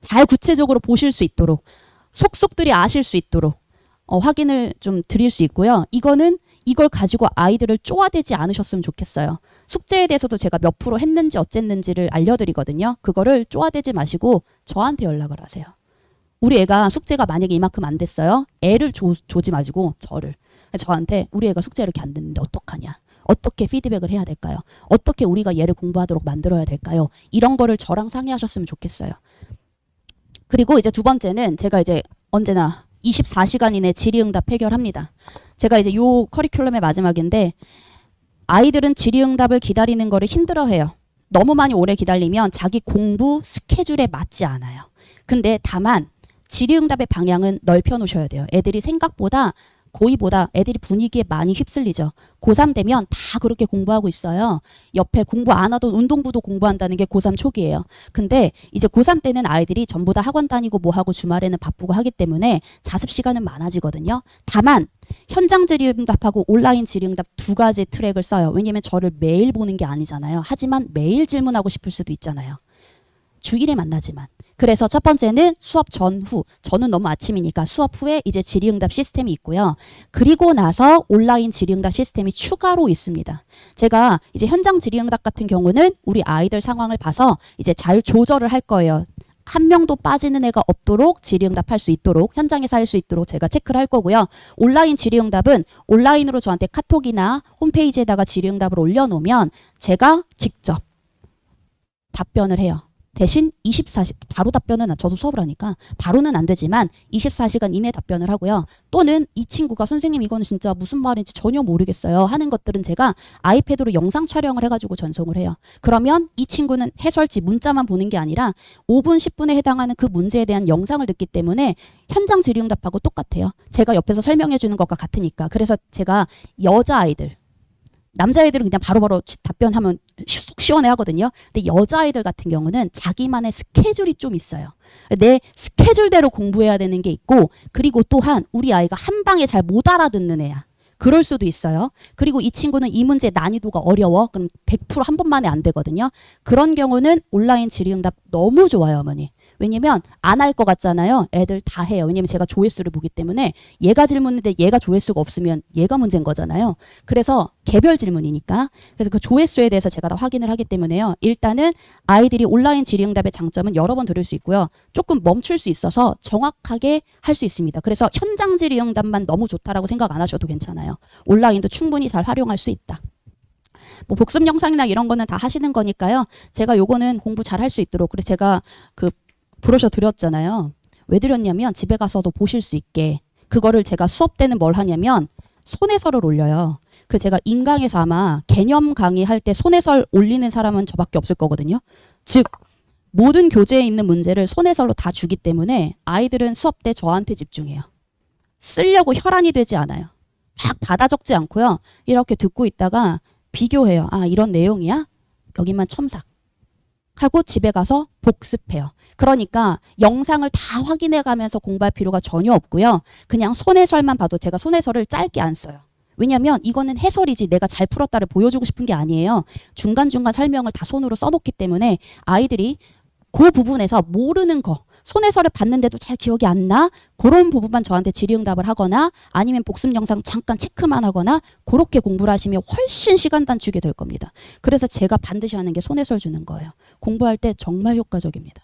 잘 구체적으로 보실 수 있도록 속속들이 아실 수 있도록 확인을 좀 드릴 수 있고요. 이걸 가지고 아이들을 쪼아대지 않으셨으면 좋겠어요. 숙제에 대해서도 제가 몇 프로 했는지 어쨌는지를 알려드리거든요. 그거를 쪼아대지 마시고 저한테 연락을 하세요. 우리 애가 숙제가 만약에 이만큼 안 됐어요. 애를 조지 마시고 저한테 우리 애가 숙제가 이렇게 안 됐는데 어떡하냐. 어떻게 피드백을 해야 될까요? 어떻게 우리가 얘를 공부하도록 만들어야 될까요? 이런 거를 저랑 상의하셨으면 좋겠어요. 그리고 이제 두 번째는 제가 이제 언제나 24시간 이내 질의응답 해결합니다. 제가 이제 요 커리큘럼의 마지막인데 아이들은 질의응답을 기다리는 거를 힘들어해요. 너무 많이 오래 기다리면 자기 공부 스케줄에 맞지 않아요. 근데 다만 질의응답의 방향은 넓혀 놓으셔야 돼요. 애들이 생각보다 고2보다 애들이 분위기에 많이 휩쓸리죠. 고3 되면 다 그렇게 공부하고 있어요. 옆에 공부 안 하던 운동부도 공부한다는 게 고3 초기예요. 근데 이제 고3 때는 아이들이 전부 다 학원 다니고 뭐 하고 주말에는 바쁘고 하기 때문에 자습 시간은 많아지거든요. 다만 현장 질의응답하고 온라인 질의응답 두 가지 트랙을 써요. 왜냐면 저를 매일 보는 게 아니잖아요. 하지만 매일 질문하고 싶을 수도 있잖아요. 주일에 만나지만. 그래서 첫 번째는 수업 전후, 저는 너무 아침이니까 수업 후에 이제 질의응답 시스템이 있고요. 그리고 나서 온라인 질의응답 시스템이 추가로 있습니다. 제가 이제 현장 질의응답 같은 경우는 우리 아이들 상황을 봐서 이제 잘 조절을 할 거예요. 한 명도 빠지는 애가 없도록 질의응답 할 수 있도록, 현장에서 할 수 있도록 제가 체크를 할 거고요. 온라인 질의응답은 온라인으로 저한테 카톡이나 홈페이지에다가 질의응답을 올려놓으면 제가 직접 답변을 해요. 대신 24시 바로 답변은 저도 수업을 하니까 바로는 안 되지만 24시간 이내 답변을 하고요. 또는 이 친구가 선생님 이거는 진짜 무슨 말인지 전혀 모르겠어요 하는 것들은 제가 아이패드로 영상 촬영을 해가지고 전송을 해요. 그러면 이 친구는 해설지 문자만 보는 게 아니라 5분 10분에 해당하는 그 문제에 대한 영상을 듣기 때문에 현장 질의응답하고 똑같아요. 제가 옆에서 설명해 주는 것과 같으니까. 그래서 제가 여자아이들 남자애들은 그냥 바로바로 답변하면 속 시원해 하거든요. 근데 여자아이들 같은 경우는 자기만의 스케줄이 좀 있어요. 내 스케줄대로 공부해야 되는 게 있고, 그리고 또한 우리 아이가 한 방에 잘 못 알아듣는 애야. 그럴 수도 있어요. 그리고 이 친구는 이 문제 난이도가 어려워. 그럼 100%한 번만에 안 되거든요. 그런 경우는 온라인 질의응답 너무 좋아요, 어머니. 왜냐면 안 할 것 같잖아요. 애들 다 해요. 왜냐면 제가 조회수를 보기 때문에 얘가 질문인데 얘가 조회수가 없으면 얘가 문제인 거잖아요. 그래서 개별 질문이니까. 그래서 그 조회수에 대해서 제가 다 확인을 하기 때문에요. 일단은 아이들이 온라인 질의응답의 장점은 여러 번 들을 수 있고요. 조금 멈출 수 있어서 정확하게 할 수 있습니다. 그래서 현장 질의응답만 너무 좋다라고 생각 안 하셔도 괜찮아요. 온라인도 충분히 잘 활용할 수 있다. 뭐 복습 영상이나 이런 거는 다 하시는 거니까요. 제가 요거는 공부 잘 할 수 있도록. 그래서 제가 그 브로셔 드렸잖아요. 왜 드렸냐면 집에 가서도 보실 수 있게. 그거를 제가 수업 때는 뭘 하냐면 손해설을 올려요. 그 제가 인강에서 아마 개념 강의할 때 손해설 올리는 사람은 저밖에 없을 거거든요. 즉 모든 교재에 있는 문제를 손해설로 다 주기 때문에 아이들은 수업 때 저한테 집중해요. 쓰려고 혈안이 되지 않아요. 막 받아 적지 않고요. 이렇게 듣고 있다가 비교해요. 아, 이런 내용이야? 여기만 첨삭. 하고 집에 가서 복습해요. 그러니까 영상을 다 확인해 가면서 공부할 필요가 전혀 없고요. 그냥 손해설만 봐도 제가 손해설을 짧게 안 써요. 왜냐면 이거는 해설이지 내가 잘 풀었다를 보여주고 싶은 게 아니에요. 중간중간 설명을 다 손으로 써놓기 때문에 아이들이 그 부분에서 모르는 거, 손해설을 봤는데도 잘 기억이 안 나? 그런 부분만 저한테 질의응답을 하거나 아니면 복습 영상 잠깐 체크만 하거나 그렇게 공부를 하시면 훨씬 시간 단축이 될 겁니다. 그래서 제가 반드시 하는 게 손해설 주는 거예요. 공부할 때 정말 효과적입니다.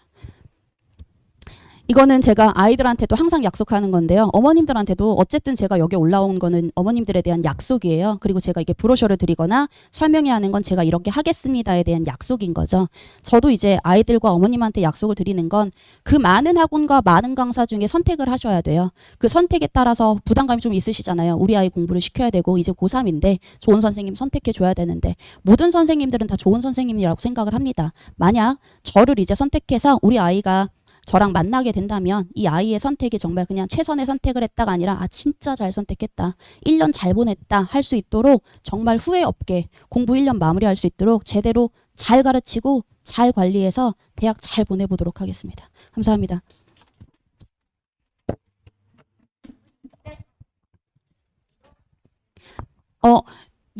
이거는 제가 아이들한테도 항상 약속하는 건데요. 어머님들한테도 어쨌든 제가 여기 올라온 거는 어머님들에 대한 약속이에요. 그리고 제가 이게 브로셔를 드리거나 설명해야 하는 건 제가 이렇게 하겠습니다에 대한 약속인 거죠. 저도 이제 아이들과 어머님한테 약속을 드리는 건 그 많은 학원과 많은 강사 중에 선택을 하셔야 돼요. 그 선택에 따라서 부담감이 좀 있으시잖아요. 우리 아이 공부를 시켜야 되고 이제 고3인데 좋은 선생님 선택해 줘야 되는데 모든 선생님들은 다 좋은 선생님이라고 생각을 합니다. 만약 저를 이제 선택해서 우리 아이가 저랑 만나게 된다면 이 아이의 선택이 정말 그냥 최선의 선택을 했다가 아니라 아 진짜 잘 선택했다. 1년 잘 보냈다 할 수 있도록 정말 후회 없게 공부 1년 마무리할 수 있도록 제대로 잘 가르치고 잘 관리해서 대학 잘 보내보도록 하겠습니다. 감사합니다.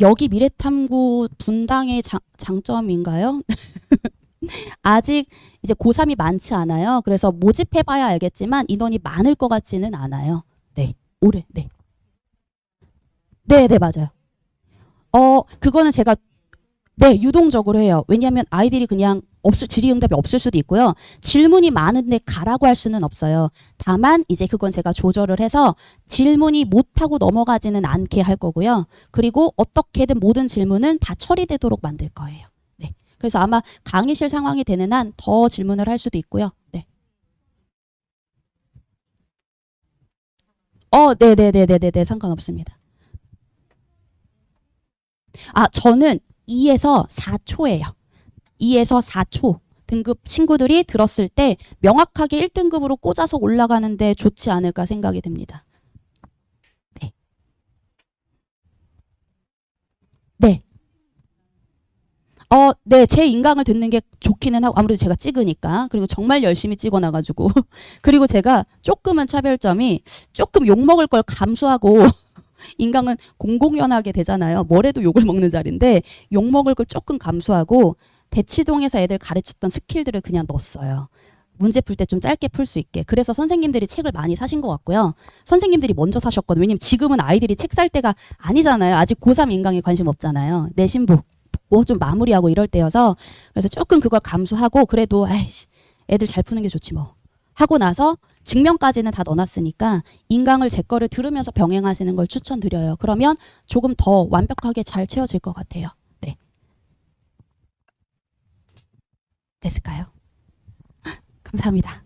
여기 미래탐구 분당의 장점인가요? 아직 이제 고3이 많지 않아요. 그래서 모집해봐야 알겠지만 인원이 많을 것 같지는 않아요. 네, 올해, 네. 네, 네, 맞아요. 그거는 제가, 네, 유동적으로 해요. 왜냐하면 아이들이 그냥 질의응답이 없을 수도 있고요. 질문이 많은데 가라고 할 수는 없어요. 다만 이제 그건 제가 조절을 해서 질문이 못하고 넘어가지는 않게 할 거고요. 그리고 어떻게든 모든 질문은 다 처리되도록 만들 거예요. 네. 그래서 아마 강의실 상황이 되는 한 더 질문을 할 수도 있고요. 네. 네네네네네 상관없습니다. 저는 2에서 4초예요. 2에서 4초. 등급 친구들이 들었을 때 명확하게 1등급으로 꽂아서 올라가는데 좋지 않을까 생각이 듭니다. 네. 네. 네, 제 인강을 듣는 게 좋기는 하고, 아무래도 제가 찍으니까. 그리고 정말 열심히 찍어놔가지고. 그리고 제가 조금은 차별점이 조금 욕먹을 걸 감수하고, 인강은 공공연하게 되잖아요. 뭐래도 욕을 먹는 자리인데, 욕먹을 걸 조금 감수하고, 대치동에서 애들 가르쳤던 스킬들을 그냥 넣었어요. 문제 풀 때 좀 짧게 풀 수 있게. 그래서 선생님들이 책을 많이 사신 것 같고요. 선생님들이 먼저 사셨거든요. 왜냐면 지금은 아이들이 책 살 때가 아니잖아요. 아직 고3 인강에 관심 없잖아요. 내신부 좀 마무리하고 이럴 때여서 그래서 조금 그걸 감수하고 그래도 아이씨 애들 잘 푸는 게 좋지 뭐 하고 나서 증명까지는 다 넣어놨으니까 인강을 제 거를 들으면서 병행하시는 걸 추천드려요. 그러면 조금 더 완벽하게 잘 채워질 것 같아요. 네. 됐을까요? 감사합니다.